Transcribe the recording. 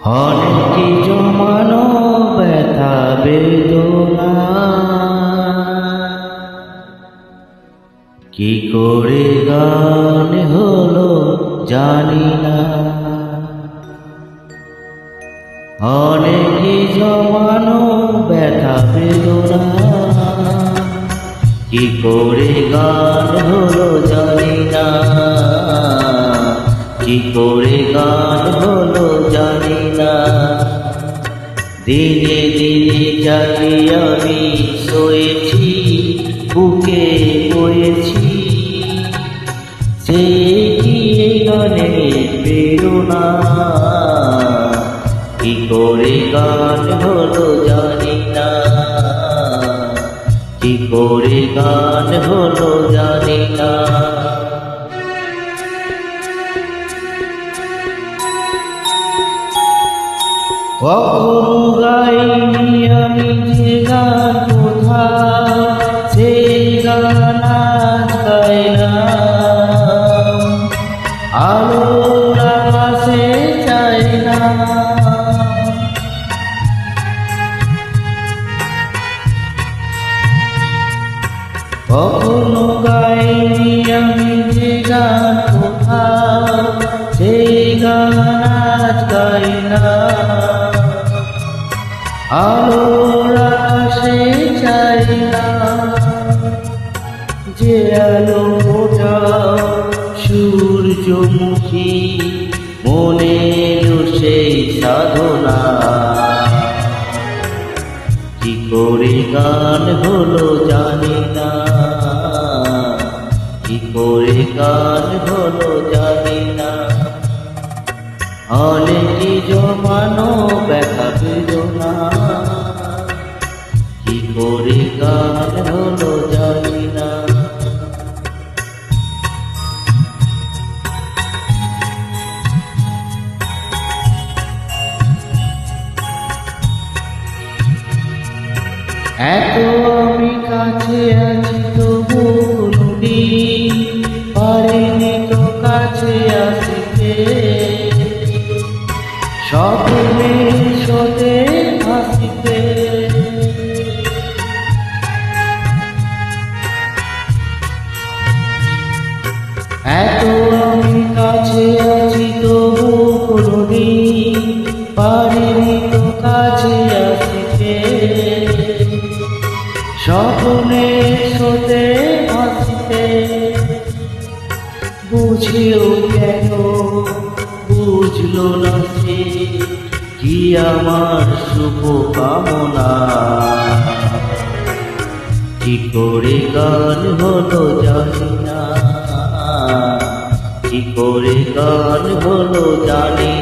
অনেকে জমানো ব্যথা বেদনা কি করে গান হলো জানি না। অনেকে জমানো ব্যথা বেদনা কি করে গান হলো জানি না। কি করে গান হলো জানি না। দিনে দিনে জানি আমি শোয়েছি, বুকে বয়েছি, সে কি গানে প্রেরণা। কি করে গান হলো জানি না। কি করে গান হলো জানি না। কখনো গাইনি আমি যে গান কোথাও, সেই গান আজ গাই না। আলোর আকাশে চাই না। কখনো গাইনি আমি যে গান কোথাও, সেই গান আজ গাই না। আলোর আকাশে চাই না। যে আলো ফোটাও সূর্যমুখী, মনে এলো সেই সাধনা। কি করে গান হলো জানি না। কি করে গান হলো জানি না। অনেকে জমানো ব্যথা বেদনা কি করে গান হলো জানি না। এত আমি কাছে আছি তবু কোনদিন পারিনি তো কাছে আসতে। স্বপ্নে সদে হাসিতে এত আমি কাছে আছি তবু কোনদিন পারিনি তো কাছে আসিতে। স্বপ্নে সদে হাসিতে বুঝিও কেন বুঝলো না সে কি আমার শুভ কামনা। কি করে গান হলো জানি না। কি করে গান হলো জানি